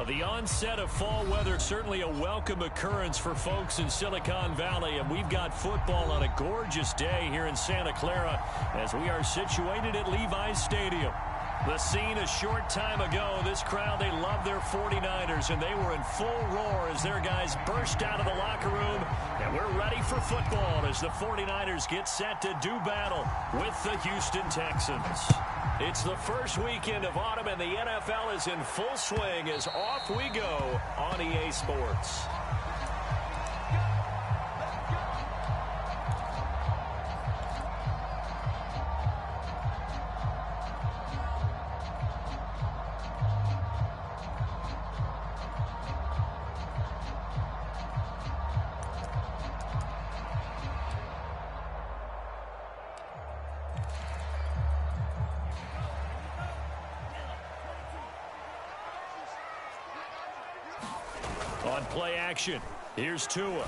The onset of fall weather, certainly a welcome occurrence for folks in Silicon Valley, and we've got football on a gorgeous day here in Santa Clara as we are situated at Levi's Stadium. The scene a short time ago, this crowd, they love their 49ers, and they were in full roar as their guys burst out of the locker room, and we're ready for football as the 49ers get set to do battle with the Houston Texans. It's the first weekend of autumn, and the NFL is in full swing as off we go on EA Sports. On play action, here's Tua.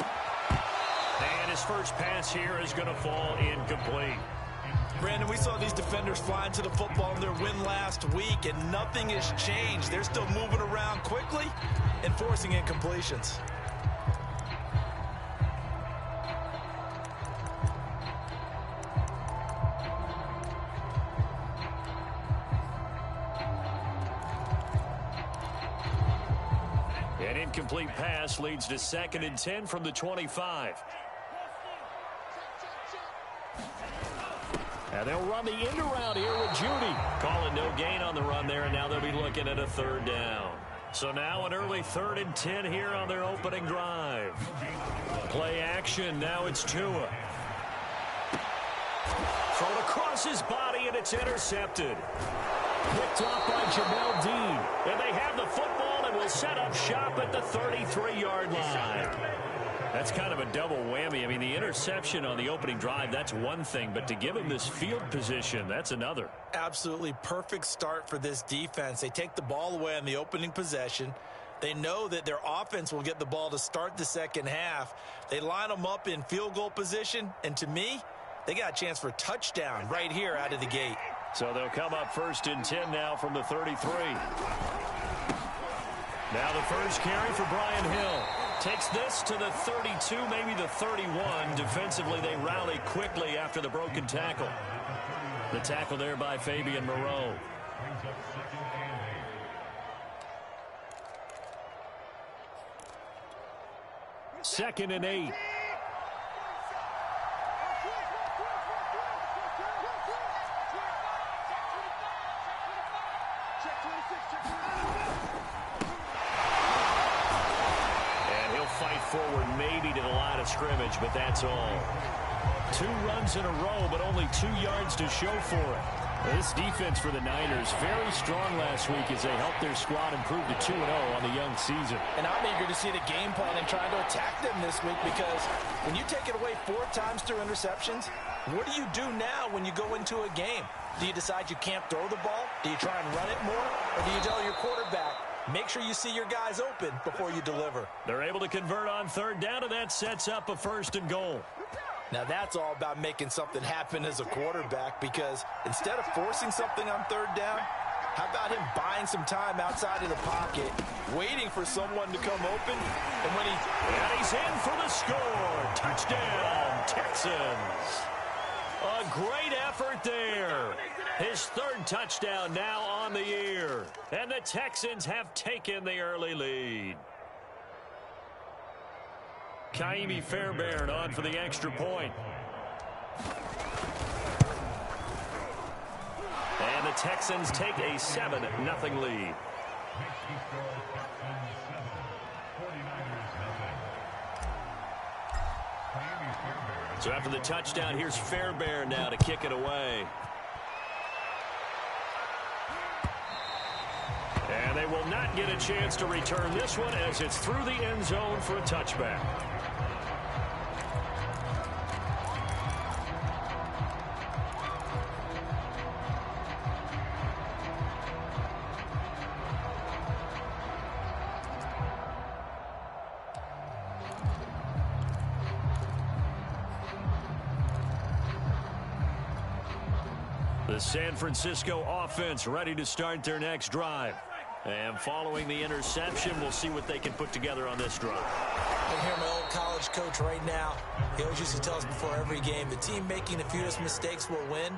And his first pass here is going to fall incomplete. Brandon, we saw these defenders flying to the football in their win last week, and nothing has changed. They're still moving around quickly and forcing incompletions. An incomplete pass leads to 2nd and 10 from the 25. And they'll run the end around here with Judy. Calling no gain on the run there, and now they'll be looking at a 3rd down. So now an early 3rd and 10 here on their opening drive. Play action, now it's Tua. Thrown across his body, and it's intercepted. Picked off by Jamel Dean. And they have the football and will set up shop at the 33-yard line. That's kind of a double whammy. I mean, the interception on the opening drive, that's one thing. But to give him this field position, that's another. Absolutely perfect start for this defense. They take the ball away on the opening possession. They know that their offense will get the ball to start the second half. They line them up in field goal position. And to me, they got a chance for a touchdown right here out of the gate. So they'll come up 1st and 10 now from the 33. Now the first carry for Brian Hill. Takes this to the 32, maybe the 31. Defensively, they rally quickly after the broken tackle. The tackle there by Fabian Moreau. Second and 8. Forward maybe to the line of scrimmage, but that's all. 2 runs in a row, but only 2 yards to show for it. This defense for the Niners, very strong last week as they helped their squad improve to 2-0 on the young season. And I'm eager to see the game plan and trying to attack them this week, because when you take it away 4 times through interceptions, what do you do now when you go into a game? Do you decide you can't throw the ball? Do you try and run it more? Or do you tell your quarterback, make sure you see your guys open before you deliver? They're able to convert on 3rd down, and that sets up a 1st and goal. Now that's all about making something happen as a quarterback, because instead of forcing something on 3rd down, how about him buying some time outside of the pocket, waiting for someone to come open, and he's in for the score. Touchdown, Texans. A great effort there. His 3rd touchdown now on the year. And the Texans have taken the early lead. Kaimi Fairbairn on for the extra point. And the Texans take a 7-0 lead. So after the touchdown, here's Fairbairn now to kick it away. And they will not get a chance to return this one as it's through the end zone for a touchback. The San Francisco offense ready to start their next drive. And following the interception, we'll see what they can put together on this drive. I hear my old college coach right now. He always used to tell us before every game, the team making the fewest mistakes will win.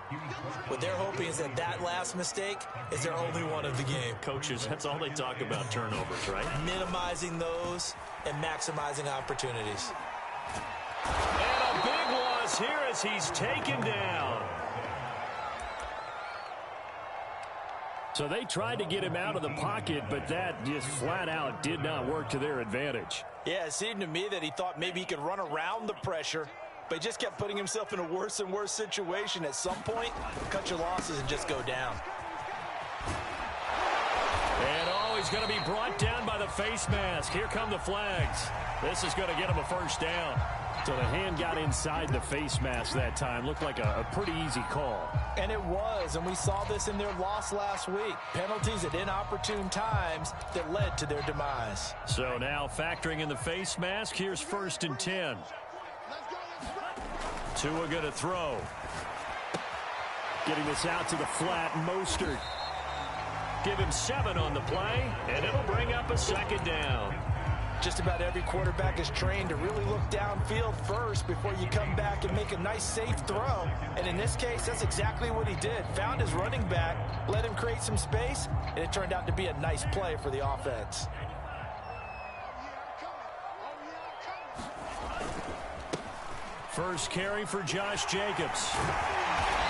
What they're hoping is that last mistake is their only one of the game. Coaches, that's all they talk about, turnovers, right? Minimizing those and maximizing opportunities. And a big loss here as he's taken down. So they tried to get him out of the pocket, but that just flat out did not work to their advantage. Yeah, it seemed to me that he thought maybe he could run around the pressure, but he just kept putting himself in a worse and worse situation. At some point, cut your losses and just go down. And he's going to be brought down by the face mask. Here come the flags. This is going to get him a first down. So the hand got inside the face mask that time. Looked like a pretty easy call. And it was, and we saw this in their loss last week. Penalties at inopportune times that led to their demise. So now factoring in the face mask, here's 1st and 10. Tua going to throw. Getting this out to the flat, Mostert. Give him 7 on the play, and it'll bring up a second down. Just about every quarterback is trained to really look downfield first before you come back and make a nice, safe throw. And in this case, that's exactly what he did. Found his running back, let him create some space, and it turned out to be a nice play for the offense. First carry for Josh Jacobs.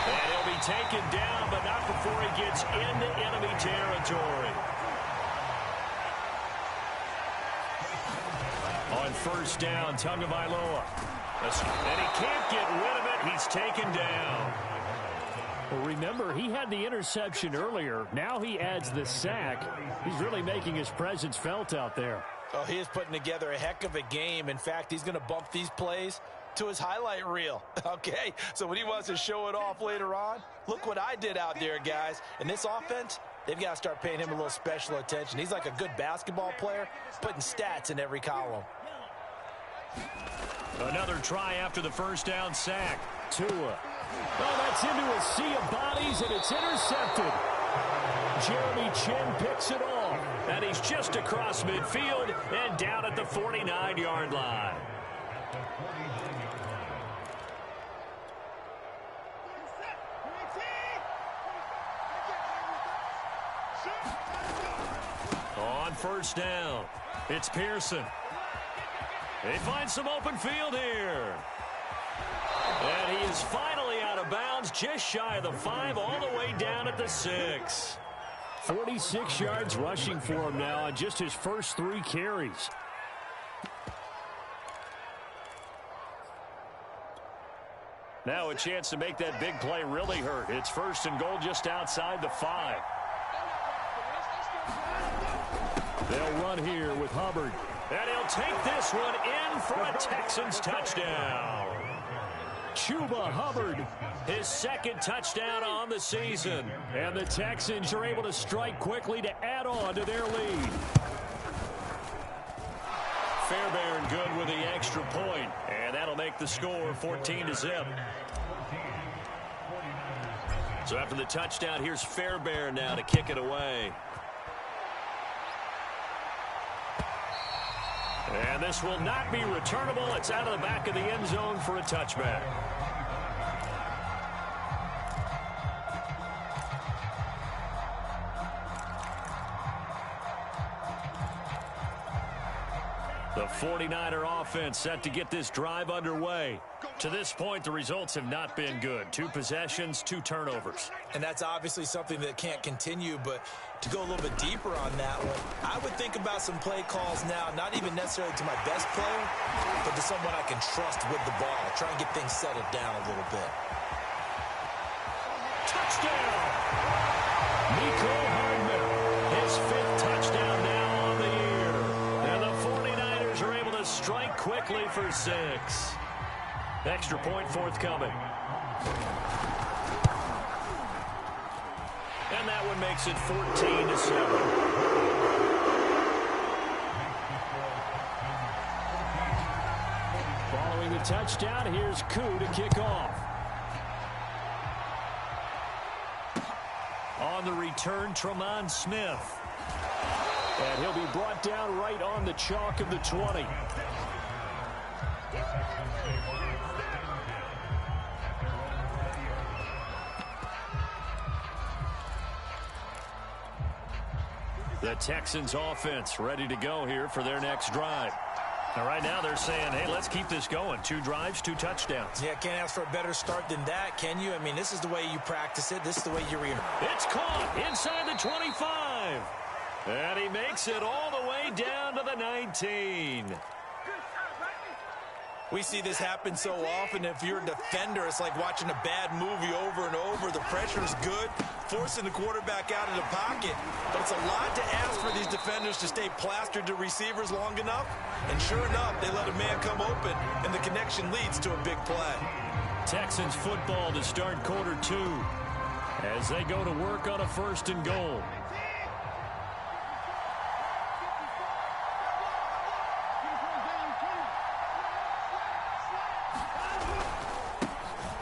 And he'll be taken down, but not before he gets into enemy territory. On first down, Tagovailoa. And he can't get rid of it. He's taken down. Well, remember, he had the interception earlier. Now he adds the sack. He's really making his presence felt out there. Oh, he is putting together a heck of a game. In fact, he's going to bump these plays to his highlight reel. Okay, so when he wants to show it off later on, look what I did out there, guys. And this offense, they've got to start paying him a little special attention. He's like a good basketball player, putting stats in every column. Another try after the first down sack. Tua. Oh, that's into a sea of bodies, and it's intercepted. Jeremy Chin picks it off. And he's just across midfield and down at the 49-yard line. On first down, it's Pearson. They find some open field here. And he is finally out of bounds, just shy of the 5, all the way down at the 6. 46 yards rushing for him now on just his first 3 carries. Now a chance to make that big play really hurt. It's 1st and goal just outside the 5. They'll run here with Hubbard. And he'll take this one in for a Texans touchdown. Chuba Hubbard, his 2nd touchdown on the season. And the Texans are able to strike quickly to add on to their lead. Fairbairn good with the extra point. And that'll make the score 14-0. So after the touchdown, here's Fairbairn now to kick it away. And this will not be returnable. It's out of the back of the end zone for a touchback. The 49er offense set to get this drive underway. To this point, the results have not been good. 2 possessions, 2 turnovers. And that's obviously something that can't continue, but to go a little bit deeper on that one, I would think about some play calls now, not even necessarily to my best player, but to someone I can trust with the ball. Try and get things settled down a little bit. Touchdown! Nico Hardman, his 5th touchdown now on the year. And the 49ers are able to strike quickly for 6. Extra point forthcoming. And that one makes it 14-7. Following the touchdown, here's Koo to kick off. On the return, Tremont Smith. And he'll be brought down right on the chalk of the 20. The Texans offense ready to go here for their next drive. Now, right now they're saying, hey, let's keep this going. 2 drives, 2 touchdowns. Yeah, can't ask for a better start than that, can you? I mean, this is the way you practice it. This is the way you read it. It's caught inside the 25. And he makes it all the way down to the 19. We see this happen so often. If you're a defender, it's like watching a bad movie over and over. The pressure is good, forcing the quarterback out of the pocket. But it's a lot to ask for these defenders to stay plastered to receivers long enough. And sure enough, they let a man come open, and the connection leads to a big play. Texans football to start quarter 2 as they go to work on a 1st and goal.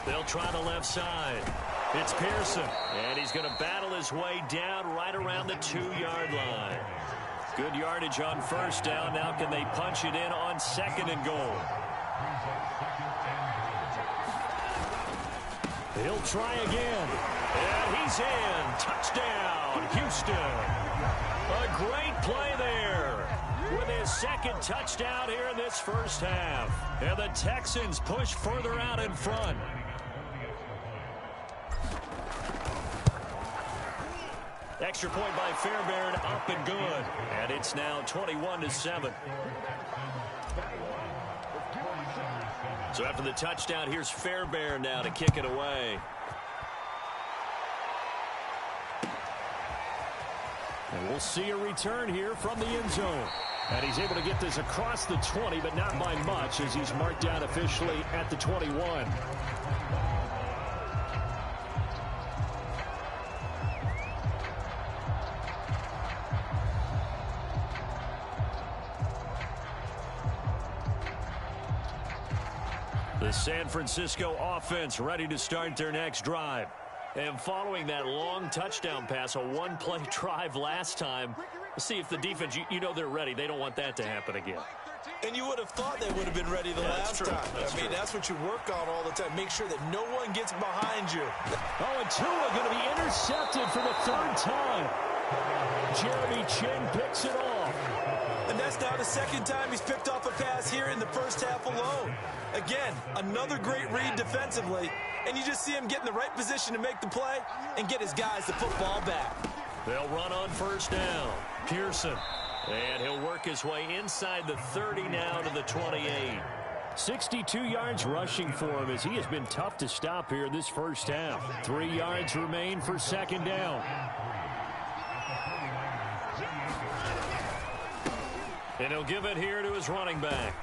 They'll try the left side. It's Pearson, and he's going to battle his way down right around the 2-yard line. Good yardage on 1st down. Now can they punch it in on 2nd and goal? He'll try again. And he's in. Touchdown, Houston. A great play there with his 2nd touchdown here in this first half. And the Texans push further out in front. Extra point by Fairbairn, up and good. And it's now 21-7. So after the touchdown, here's Fairbairn now to kick it away. And we'll see a return here from the end zone. And he's able to get this across the 20, but not by much, as he's marked down officially at the 21. The San Francisco offense ready to start their next drive. And following that long touchdown pass, a 1-play drive last time, let's see if the defense, you know they're ready. They don't want that to happen again. And you would have thought they would have been ready the last time. That's what you work on all the time. Make sure that no one gets behind you. Oh, and Tua going to be intercepted for the 3rd time. Jeremy Chin picks it off. And that's now the 2nd time he's picked off a pass here in the first half alone. Again, another great read defensively, and you just see him get in the right position to make the play and get his guys the football back. They'll run on 1st down. Pearson, and he'll work his way inside the 30 now to the 28. 62 yards rushing for him as he has been tough to stop here this first half. 3 yards remain for 2nd down. And he'll give it here to his running back.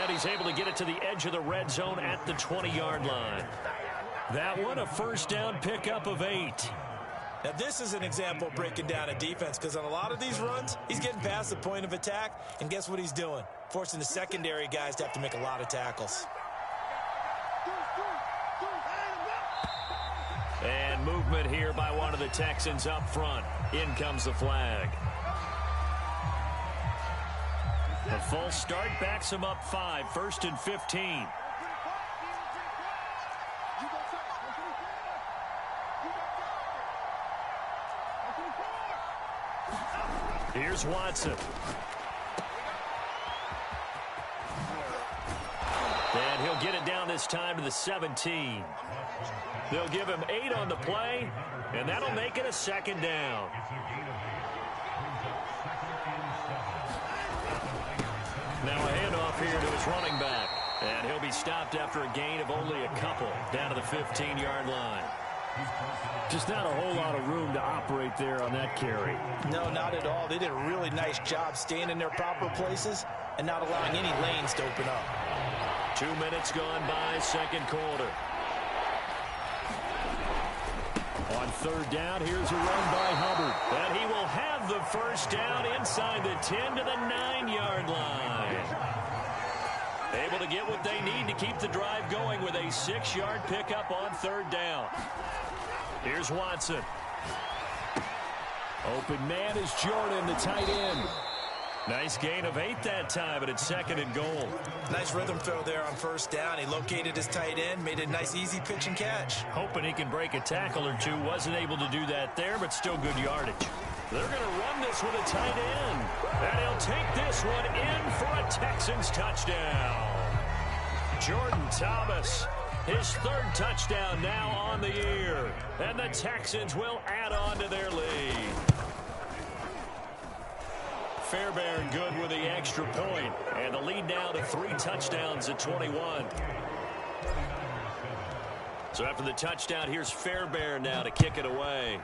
And he's able to get it to the edge of the red zone at the 20-yard line. That one, a 1st down pickup of 8. Now, this is an example of breaking down a defense, because on a lot of these runs, he's getting past the point of attack, and guess what he's doing? Forcing the secondary guys to have to make a lot of tackles. And movement here by one of the Texans up front. In comes the flag. A false start backs him up 5, 1st and 15. Here's Watson. And he'll get it down this time to the 17. They'll give him 8 on the play, and that'll make it a 2nd down. Now a handoff here to his running back. And he'll be stopped after a gain of only a couple down to the 15-yard line. Just not a whole lot of room to operate there on that carry. No, not at all. They did a really nice job staying in their proper places and not allowing any lanes to open up. 2 minutes gone by, 2nd quarter. On 3rd down, here's a run by Hubbard. And he will have the 1st down inside the 10 to the 9-yard line. Able to get what they need to keep the drive going with a 6-yard pickup on 3rd down. Here's Watson. Open man is Jordan, the tight end. Nice gain of 8 that time, but it's 2nd and goal. Nice rhythm throw there on 1st down. He located his tight end, made a nice easy pitch and catch. Hoping he can break a tackle or two. Wasn't able to do that there, but still good yardage. They're going to run this with a tight end. And he'll take this one in for a Texans touchdown. Jordan Thomas, his 3rd touchdown now on the year. And the Texans will add on to their lead. Fairbairn good with the extra point. And the lead now to 3 touchdowns at 21. So after the touchdown, here's Fairbairn now to kick it away.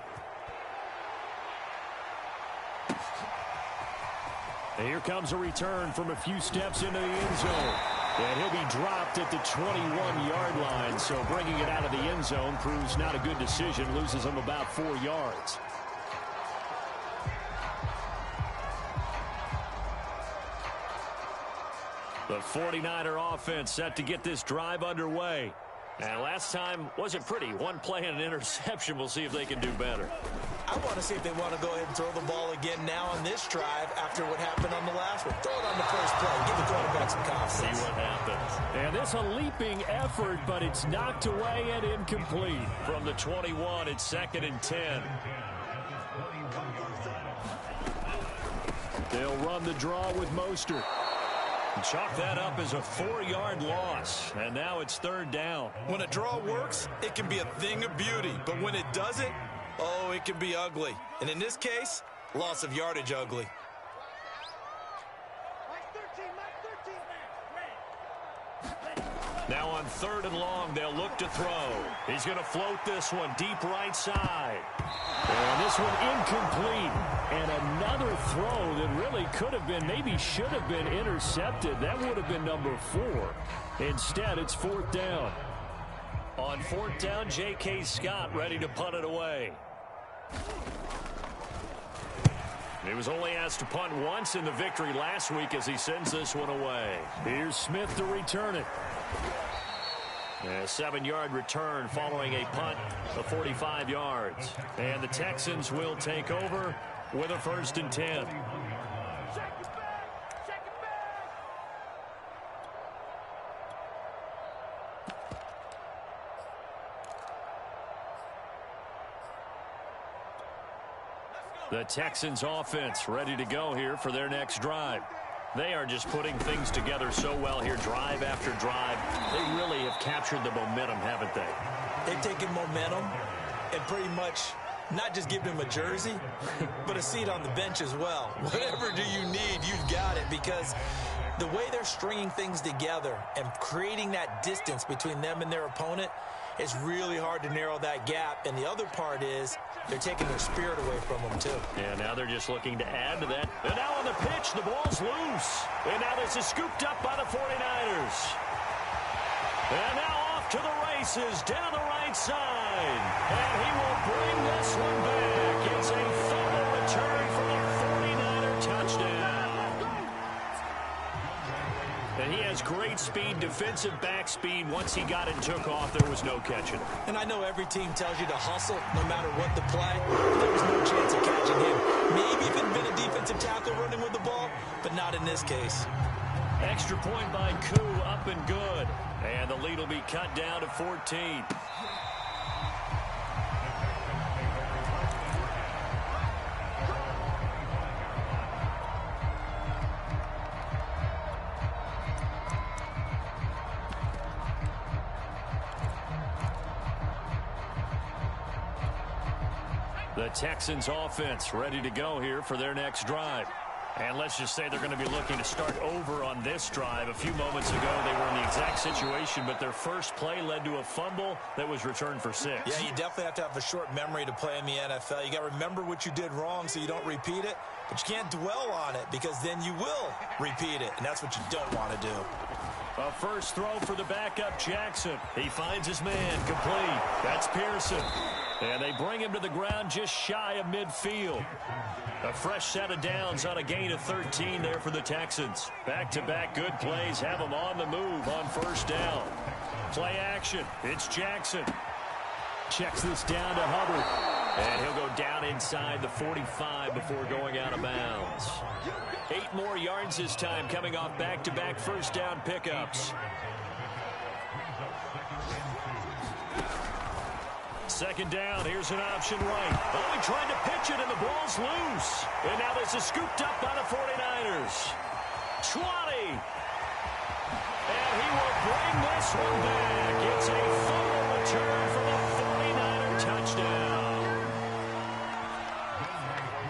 And here comes a return from a few steps into the end zone. And he'll be dropped at the 21-yard line. So bringing it out of the end zone proves not a good decision. Loses him about 4 yards. The 49er offense set to get this drive underway. And last time wasn't pretty. 1 play and an interception. We'll see if they can do better. I want to see if they want to go ahead and throw the ball again now on this drive after what happened on the last one. Throw it on the first play. Give the quarterback some confidence. See what happens. And this a leaping effort, but it's knocked away and incomplete. From the 21, it's 2nd and 10. They'll run the draw with Mostert. Chalk that up as a 4-yard loss. And now it's 3rd down. When a draw works, it can be a thing of beauty. But when it doesn't, oh, it can be ugly. And in this case, loss of yardage ugly. Now on 3rd and long, they'll look to throw. He's going to float this one deep right side. And this one incomplete. And another throw that really could have been, maybe should have been intercepted. That would have been number 4. Instead, it's 4th down. On 4th down, J.K. Scott ready to punt it away. He was only asked to punt once in the victory last week as he sends this one away. Here's Smith to return it. A 7-yard return following a punt of 45 yards. And the Texans will take over with a 1st and 10. The Texans offense ready to go here for their next drive. They are just putting things together so well here, drive after drive. They really have captured the momentum, haven't they? They've taken momentum and pretty much not just given him a jersey, but a seat on the bench as well. Whatever do you need, you've got it, because the way they're stringing things together and creating that distance between them and their opponent, it's really hard to narrow that gap. And the other part is they're taking their spirit away from them, too. Yeah, now they're just looking to add to that. And now on the pitch, the ball's loose. And now this is scooped up by the 49ers. And now off to the races down the right side. And he will bring this one back. It's a fumble return for a 49er touchdown. And he has great speed, defensive back speed. Once he got it and took off, there was no catching him. And I know every team tells you to hustle no matter what the play. There was no chance of catching him. Maybe even been a defensive tackle running with the ball, but not in this case. Extra point by Koo, up and good. And the lead will be cut down to 14. The Texans offense ready to go here for their next drive. And let's just say they're going to be looking to start over on this drive. A few moments ago, they were in the exact situation, but their first play led to a fumble that was returned for 6. Yeah, you definitely have to have a short memory to play in the NFL. You got to remember what you did wrong so you don't repeat it, but you can't dwell on it because then you will repeat it, and that's what you don't want to do. A first throw for the backup, Jackson. He finds his man, complete. That's Pearson. And they bring him to the ground just shy of midfield. A fresh set of downs on a gain of 13 there for the Texans. Back-to-back good plays have them on the move on first down. Play action. It's Jackson. Checks this down to Hubbard. And he'll go down inside the 45 before going out of bounds. 8 more yards this time, coming off back-to-back first down pickups. Second down, here's an option right. Oh, he tried to pitch it, and the ball's loose. And now this is scooped up by the 49ers. 20. And he will bring this one back. It's a fumble return for the 49er touchdown.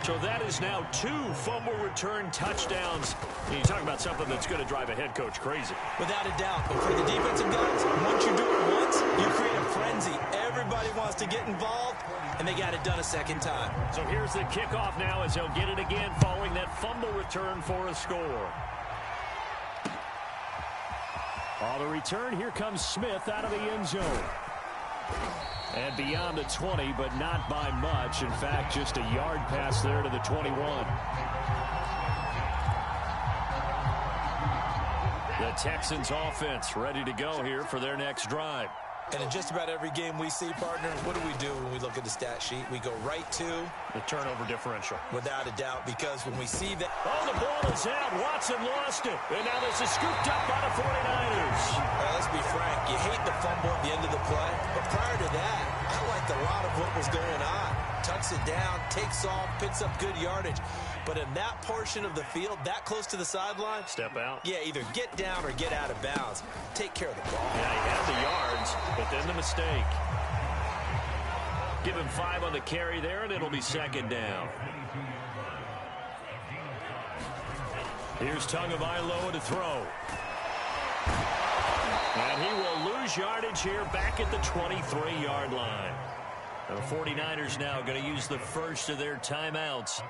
So that is now 2 fumble return touchdowns. And you talk about something that's going to drive a head coach crazy. Without a doubt. But for the defensive guys, once you do it once, you create a frenzy. Everybody wants to get involved, and they got it done a second time. So here's the kickoff now as they'll get it again following that fumble return for a score. On the return, here comes Smith out of the end zone. And beyond the 20, but not by much. In fact, just a yard pass there to the 21. The Texans offense ready to go here for their next drive. And in just about every game we see, partner, what do we do when we look at the stat sheet? We go right to the turnover differential. Without a doubt, because when we see that... Oh, the ball is out. Watson lost it. And now this is scooped up by the 49ers. Let's be frank. You hate the fumble at the end of the play. But prior to that, I liked a lot of what was going on. Tucks it down, takes off, picks up good yardage. But in that portion of the field, that close to the sideline... Step out. Yeah, either get down or get out of bounds. Take care of the ball. Yeah, he had the yards, but then the mistake. Give him 5 on the carry there, and it'll be second down. Here's Tagovailoa to throw. And he will lose yardage here back at the 23-yard line. The 49ers now going to use the first of their timeouts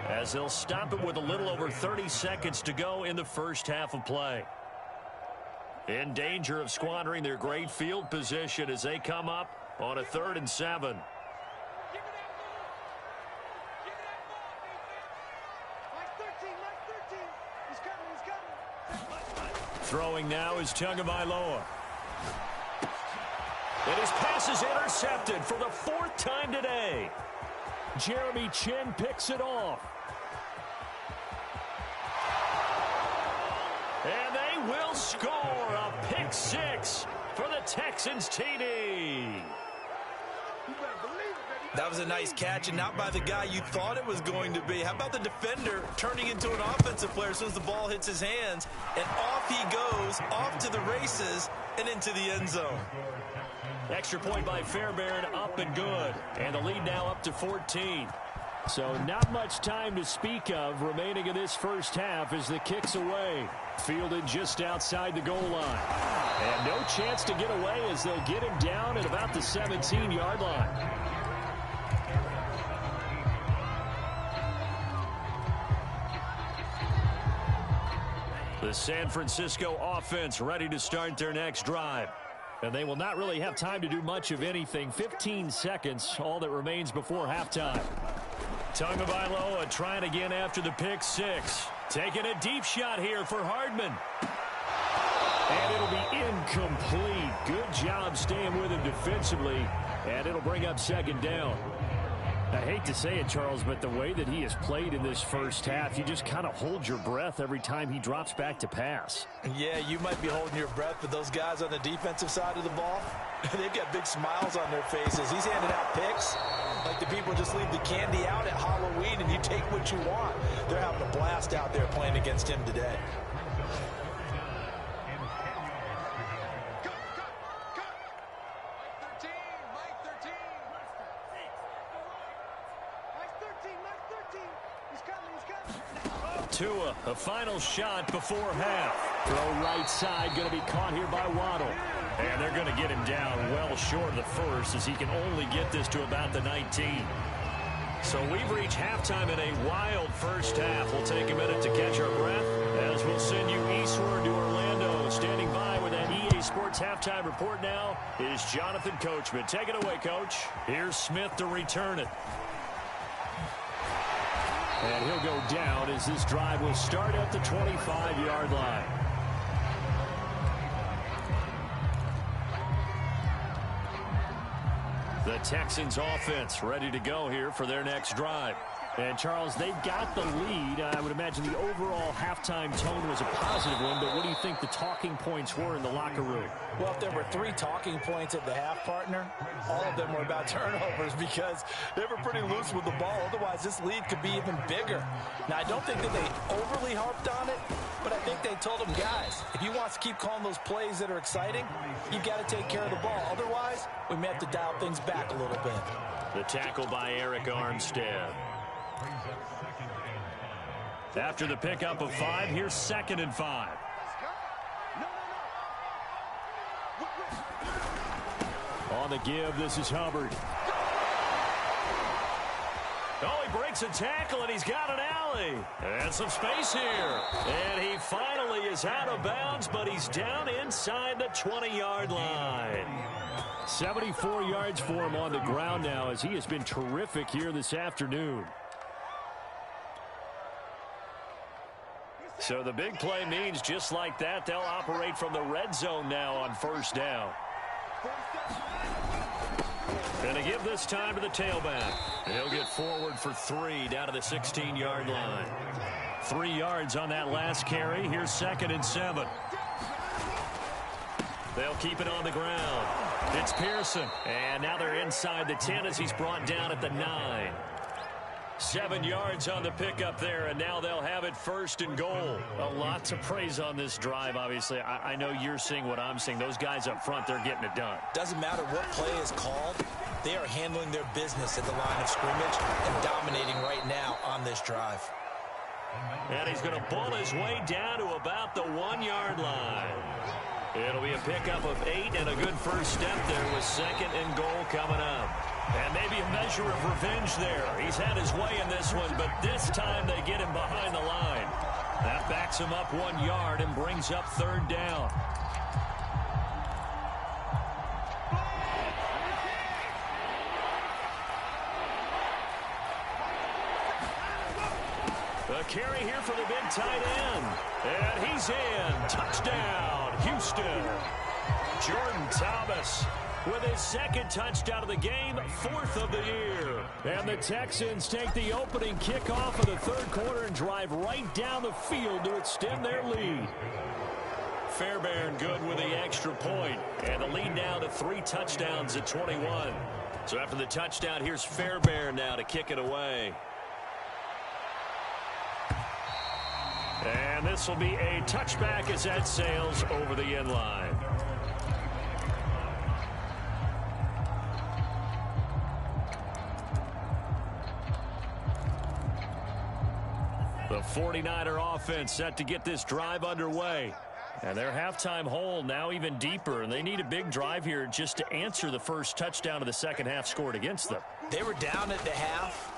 as they'll stop it with a little over 30 seconds to go in the first half of play. In danger of squandering their great field position as they come up on a 3rd and 7. Throwing now is Tagovailoa. And his pass is intercepted for the 4th time today. Jeremy Chin picks it off. And they will score a pick 6 for the Texans TD. That was a nice catch, and not by the guy you thought it was going to be. How about the defender turning into an offensive player as soon as the ball hits his hands, and off he goes, off to the races, and into the end zone. Extra point by Fairbairn, up and good. And the lead now up to 14. So not much time to speak of remaining in this first half as the kick's away. Fielded just outside the goal line. And no chance to get away as they'll get him down at about the 17-yard line. The San Francisco offense ready to start their next drive. And they will not really have time to do much of anything. 15 seconds, all that remains before halftime. Tagovailoa trying again after the pick 6. Taking a deep shot here for Hardman. And it'll be incomplete. Good job staying with him defensively. And it'll bring up second down. I hate to say it, Charles, but the way that he has played in this first half, you just kind of hold your breath every time he drops back to pass. Yeah, you might be holding your breath, but those guys on the defensive side of the ball, they've got big smiles on their faces. He's handing out picks like the people just leave the candy out at Halloween and you take what you want. They're having a blast out there playing against him today. Tua, a final shot before half. Throw right side, going to be caught here by Waddle. And they're going to get him down well short of the first as he can only get this to about the 19. So we've reached halftime in a wild first half. We'll take a minute to catch our breath as we'll send you eastward to Orlando. Standing by with that EA Sports halftime report now is Jonathan Coachman. Take it away, Coach. Here's Smith to return it. And he'll go down as this drive will start at the 25-yard line. The Texans offense ready to go here for their next drive. And, Charles, they've got the lead. I would imagine the overall halftime tone was a positive one, but what do you think the talking points were in the locker room? Well, if there were 3 talking points at the half, partner, all of them were about turnovers because they were pretty loose with the ball. Otherwise, this lead could be even bigger. Now, I don't think that they overly harped on it, but I think they told them, guys, if you want to keep calling those plays that are exciting, you've got to take care of the ball. Otherwise, we may have to dial things back a little bit. The tackle by Eric Armstead. After the pickup of 5, here's 2nd and 5. On the give, this is Hubbard. Oh, he breaks a tackle, and he's got an alley. And some space here. And he finally is out of bounds, but he's down inside the 20-yard line. 74 yards for him on the ground now, as he has been terrific here this afternoon. So the big play means just like that, they'll operate from the red zone now on 1st down. And to give this time to the tailback. He'll get forward for 3 down to the 16-yard line. 3 yards on that last carry. Here's 2nd and 7. They'll keep it on the ground. It's Pearson. And now they're inside the 10 as he's brought down at the 9. 7 yards on the pickup there, and now they'll have it 1st and goal. A lot to praise on this drive, obviously. I know you're seeing what I'm seeing. Those guys up front, they're getting it done. Doesn't matter what play is called. They are handling their business at the line of scrimmage and dominating right now on this drive. And he's going to bull his way down to about the 1-yard line. It'll be a pickup of 8 and a good first step there with 2nd and goal coming up. And maybe a measure of revenge there. He's had his way in this one, but this time they get him behind the line. That backs him up 1 yard and brings up 3rd down. A carry here for the big tight end. And he's in. Touchdown, Houston. Jordan Thomas with his 2nd touchdown of the game, 4th of the year. And the Texans take the opening kickoff of the 3rd quarter and drive right down the field to extend their lead. Fairbairn good with the extra point. And the lead now to 3 touchdowns at 21. So after the touchdown, here's Fairbairn now to kick it away. And this will be a touchback as that sails over the end line. The 49er offense set to get this drive underway. And their halftime hole now even deeper. And they need a big drive here just to answer the first touchdown of the second half scored against them. They were down at the half.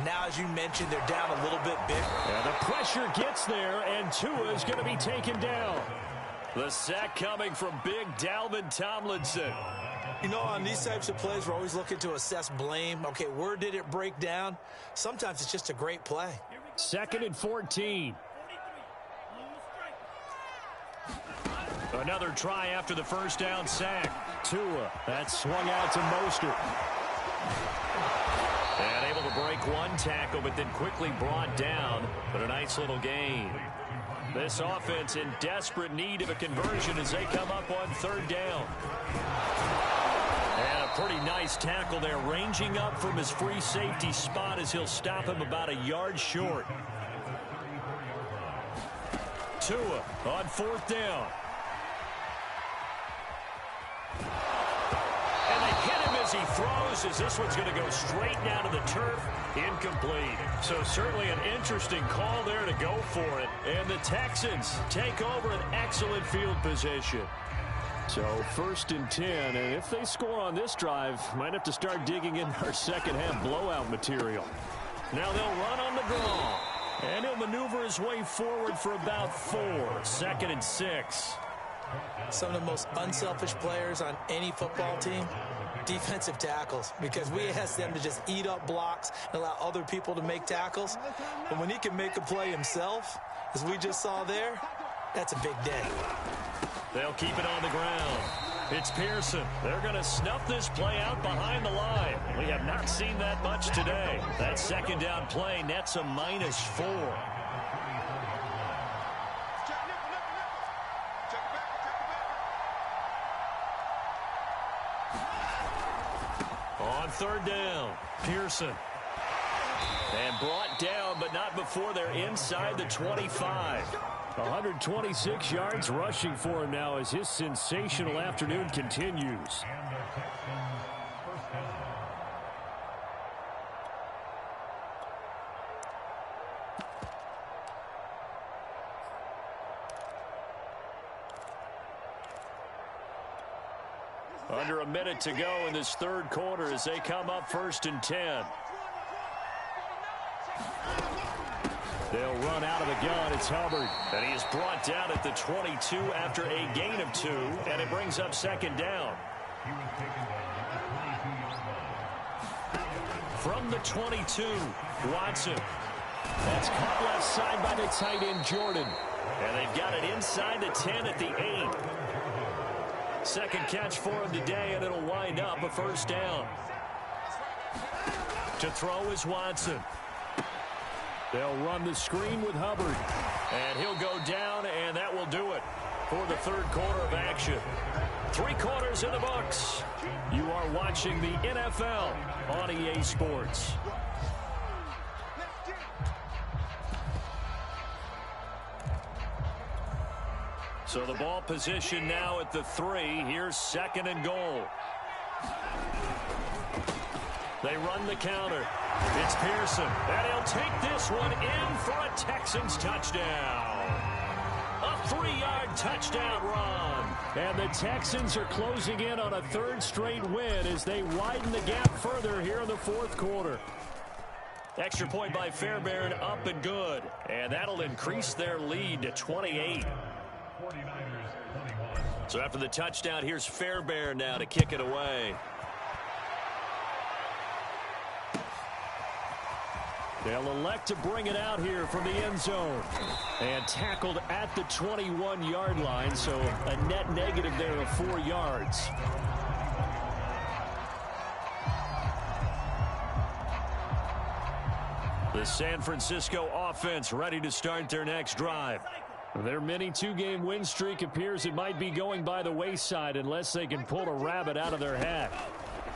Now, as you mentioned, they're down a little bit bigger. And the pressure gets there, and Tua is going to be taken down. The sack coming from big Dalvin Tomlinson. You know, on these types of plays, we're always looking to assess blame. Okay, where did it break down? Sometimes it's just a great play. 2nd and 14. Another try after the first down sack. Tua, that swung out to Mostert. And able to break one tackle, but then quickly brought down. But a nice little gain. This offense in desperate need of a conversion as they come up on 3rd down. And a pretty nice tackle there, ranging up from his free safety spot as he'll stop him about a yard short. Tua on 4th down. And they hit him as he throws, as this one's going to go straight down to the turf. Incomplete. So certainly an interesting call there to go for it. And the Texans take over an excellent field position. So 1st and 10, and if they score on this drive, might have to start digging in our second half blowout material. Now they'll run on the draw. And he'll maneuver his way forward for about 4. 2nd and 6. Some of the most unselfish players on any football team, defensive tackles, because we ask them to just eat up blocks and allow other people to make tackles. But when he can make a play himself, as we just saw there, that's a big day. They'll keep it on the ground. It's Pearson. They're going to snuff this play out behind the line. We have not seen that much today. That second down play nets a -4. On third down, Pearson. And brought down, but not before they're inside the 25. 126 yards rushing for him now as his sensational afternoon continues. Under a minute to go in this third quarter as they come up 1st and 10. They'll run out of the gun. It's Hubbard. And he is brought down at the 22 after a gain of 2. And it brings up second down. From the 22, Watson. That's caught left side by the tight end, Jordan. And they've got it inside the 10 at the 8. Second catch for him today, and it'll wind up a first down. To throw is Watson. They'll run the screen with Hubbard. And he'll go down, and that will do it for the third quarter of action. 3 quarters in the books. You are watching the NFL on EA Sports. So the ball position now at the 3. Here's 2nd and goal. They run the counter. It's Pearson. And he'll take this one in for a Texans touchdown. A 3-yard touchdown run. And the Texans are closing in on a 3rd straight win as they widen the gap further here in the 4th quarter. Extra point by Fairbairn, up and good. And that'll increase their lead to 28. So after the touchdown, here's Fairbairn now to kick it away. They'll elect to bring it out here from the end zone. And tackled at the 21-yard line, so a net negative there of 4 yards. The San Francisco offense ready to start their next drive. Their mini 2-game win streak appears it might be going by the wayside unless they can pull a rabbit out of their hat.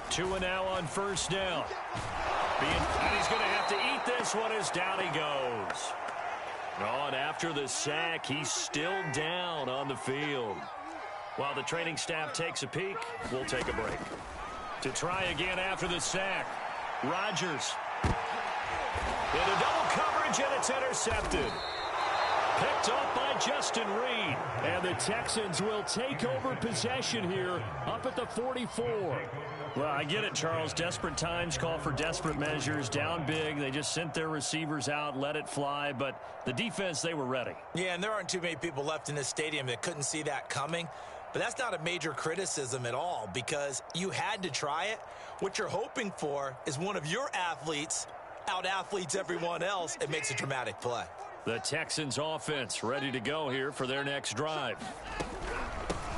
2 now on first down. And he's going to have to eat this one as down he goes. Oh, and after the sack, he's still down on the field. While the training staff takes a peek, we'll take a break. To try again after the sack, Rodgers. Into double coverage, and it's intercepted. Picked up by Justin Reed. And the Texans will take over possession here up at the 44. Well, I get it, Charles. Desperate times call for desperate measures. Down big. They just sent their receivers out, let it fly. But the defense, they were ready. Yeah, and there aren't too many people left in this stadium that couldn't see that coming. But that's not a major criticism at all because you had to try it. What you're hoping for is one of your athletes out-athletes everyone else and makes a dramatic play. The Texans offense ready to go here for their next drive.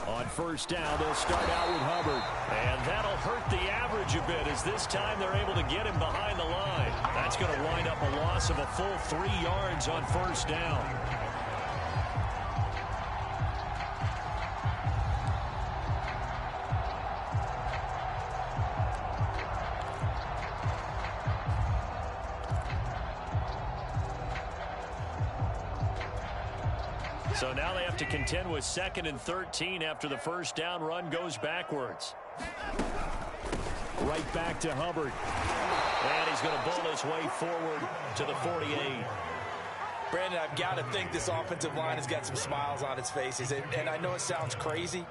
On first down, they'll start out with Hubbard. And that'll hurt the average a bit as this time they're able to get him behind the line. That's going to wind up a loss of a full 3 yards on first down. So now they have to contend with 2nd and 13 after the first down run goes backwards. Right back to Hubbard. And he's going to bowl his way forward to the 48. Brandon, I've got to think this offensive line has got some smiles on its faces. And I know it sounds crazy,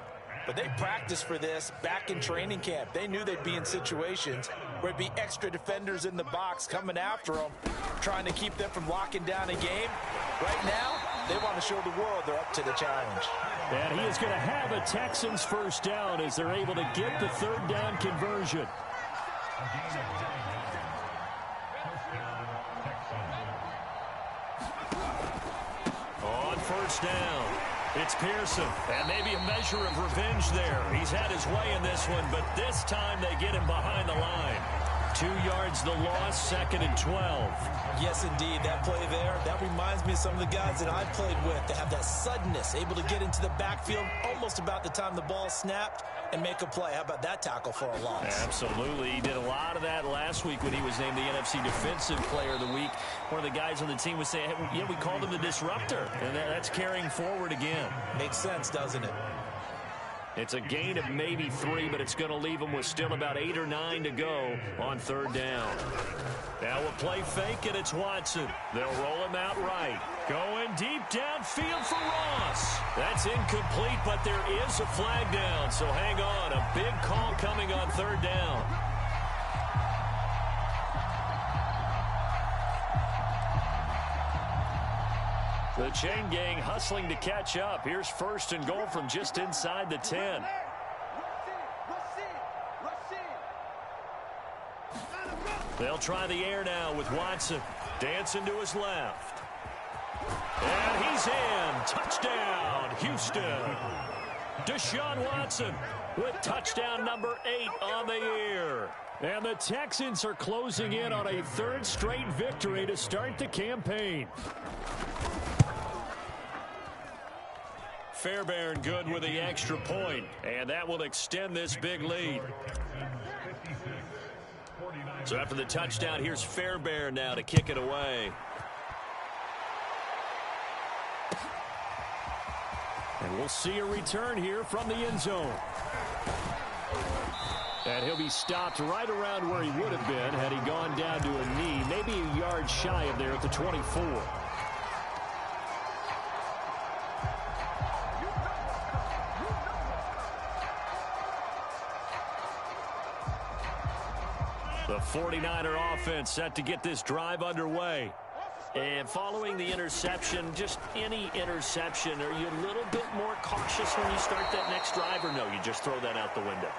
but they practiced for this back in training camp. They knew they'd be in situations where it'd be extra defenders in the box coming after them, trying to keep them from locking down a game. Right now, they want to show the world they're up to the challenge. And he is going to have a Texans first down as they're able to get the third down conversion. On first down, It's Pearson, and maybe a measure of revenge there. He's had his way in this one, but this time they get him behind the line. 2 yards the loss, 2nd and 12. Yes, indeed. That play there, that reminds me of some of the guys that I've played with that have that suddenness, able to get into the backfield almost about the time the ball snapped and make a play. How about that tackle for a loss? Absolutely. He did a lot of that last week when he was named the NFC Defensive Player of the Week. One of the guys on the team was saying, hey, we called him the disruptor, and that's carrying forward again. Makes sense, doesn't it? It's a gain of maybe 3, but it's going to leave them with still about 8 or 9 to go on 3rd down. Now we'll play fake, and it's Watson. They'll roll him out right. Going deep downfield for Ross. That's incomplete, but there is a flag down, so hang on. A big call coming on 3rd down. The chain gang hustling to catch up. Here's 1st and goal from just inside the 10. They'll try the air now with Watson. Dancing to his left. And he's in. Touchdown, Houston. Deshaun Watson with touchdown number 8 on the year. And the Texans are closing in on a 3rd straight victory to start the campaign. Fairbairn good with the extra point, and that will extend this big lead. So after the touchdown, here's Fairbairn now to kick it away. And we'll see a return here from the end zone. And he'll be stopped right around where he would have been had he gone down to a knee, maybe a yard shy of there at the 24. The 49er offense set to get this drive underway. And following the interception, just any interception, are you a little bit more cautious when you start that next drive, or no, you just throw that out the window?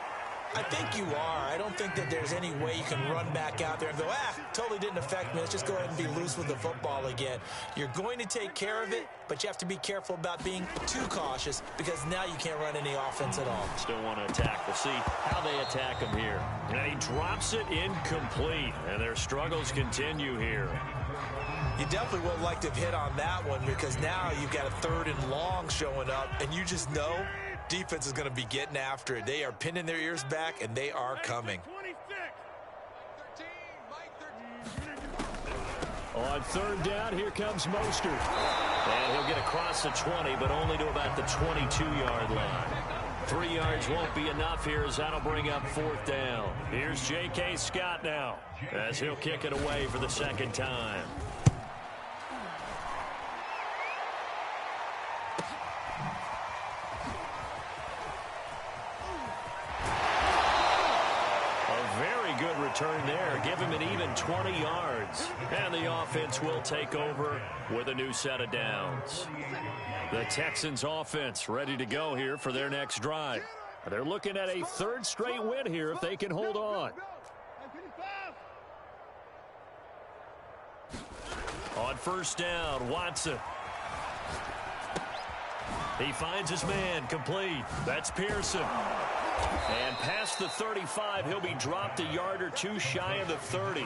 I think you are. I don't think that there's any way you can run back out there and go, totally didn't affect me. Let's just go ahead and be loose with the football again. You're going to take care of it, but you have to be careful about being too cautious because now you can't run any offense at all. Still want to attack. We'll see how they attack him here. And he drops it incomplete, and their struggles continue here. You definitely would like to have hit on that one because now you've got a 3rd and long showing up, and you just know defense is going to be getting after it. They are pinning their ears back, and they are coming. On 3rd down, here comes Mostert. And he'll get across the 20, but only to about the 22-yard line. 3 yards won't be enough here as that'll bring up 4th down. Here's J.K. Scott now as he'll kick it away for the 2nd time. Return there, give him an even 20 yards. And the offense will take over with a new set of downs. The Texans offense ready to go here for their next drive. They're looking at a 3rd straight win here if they can hold on. On 1st down, Watson. He finds his man, complete. That's Pearson. And past the 35, he'll be dropped a yard or 2 shy of the 30.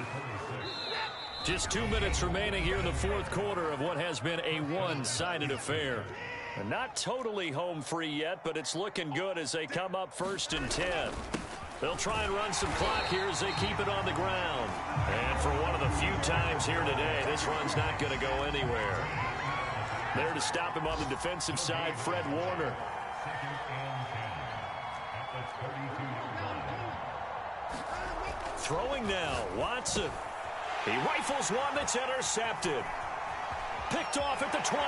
Just 2 minutes remaining here in the 4th quarter of what has been a one-sided affair. And not totally home free yet, but it's looking good as they come up 1st and 10. They'll try and run some clock here as they keep it on the ground. And for one of the few times here today, this run's not going to go anywhere. There to stop him on the defensive side, Fred Warner. Throwing now, Watson. He rifles one that's intercepted. Picked off at the 28.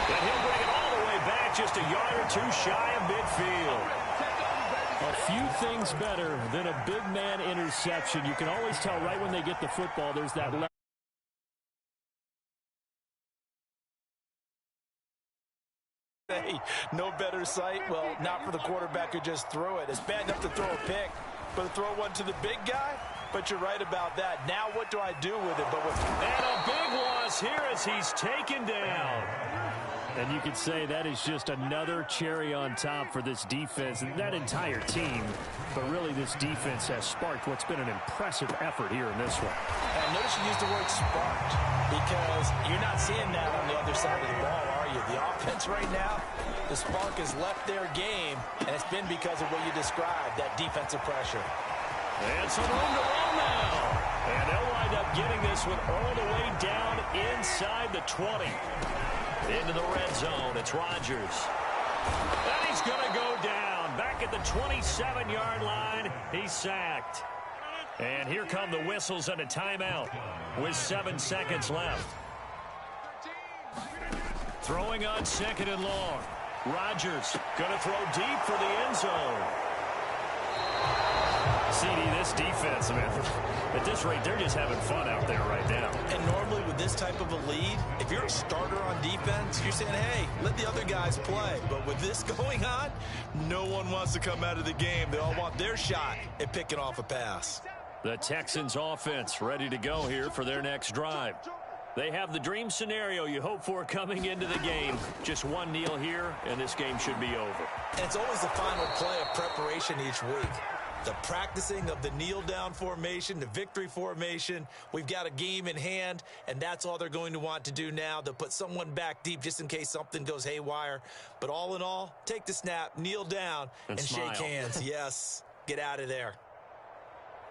And he'll bring it all the way back just a yard or 2 shy of midfield. A few things better than a big man interception. You can always tell right when they get the football, there's that left. Hey, no better sight. Well, not for the quarterback who just threw it. It's bad enough to throw a pick, but to throw one to the big guy? But you're right about that. Now what do I do with it? And a big loss here as he's taken down. And you could say that is just another cherry on top for this defense and that entire team. But really, this defense has sparked what's been an impressive effort here in this one. And notice you used the word sparked because you're not seeing that on the other side of the ball, are you? The offense right now, the spark has left their game, and it's been because of what you described, that defensive pressure. And some room to roll now. And they'll wind up getting this one all the way down inside the 20. Into the red zone, it's Rodgers. And he's going to go down. Back at the 27-yard line, he's sacked. And here come the whistles and a timeout with 7 seconds left. Throwing on 2nd and long. Rodgers going to throw deep for the end zone. CD, this defense, man, at this rate, they're just having fun out there right now. And normally with this type of a lead, if you're a starter on defense, you're saying, hey, let the other guys play. But with this going on, no one wants to come out of the game. They all want their shot at picking off a pass. The Texans offense ready to go here for their next drive. They have the dream scenario you hope for coming into the game. Just one kneel here, and this game should be over. And it's always the final play of preparation each week. The practicing of the kneel-down formation, the victory formation. We've got a game in hand, and that's all they're going to want to do now. They'll put someone back deep just in case something goes haywire. But all in all, take the snap, kneel down, and shake hands. Yes, get out of there.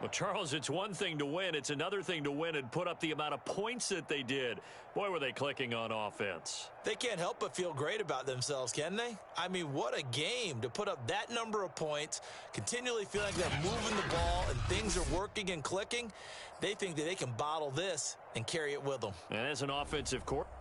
Well, Charles, it's one thing to win. It's another thing to win and put up the amount of points that they did. Boy, were they clicking on offense. They can't help but feel great about themselves, can they? I mean, what a game to put up that number of points, continually feeling like they're moving the ball and things are working and clicking. They think that they can bottle this and carry it with them. And as an offensive coordinator,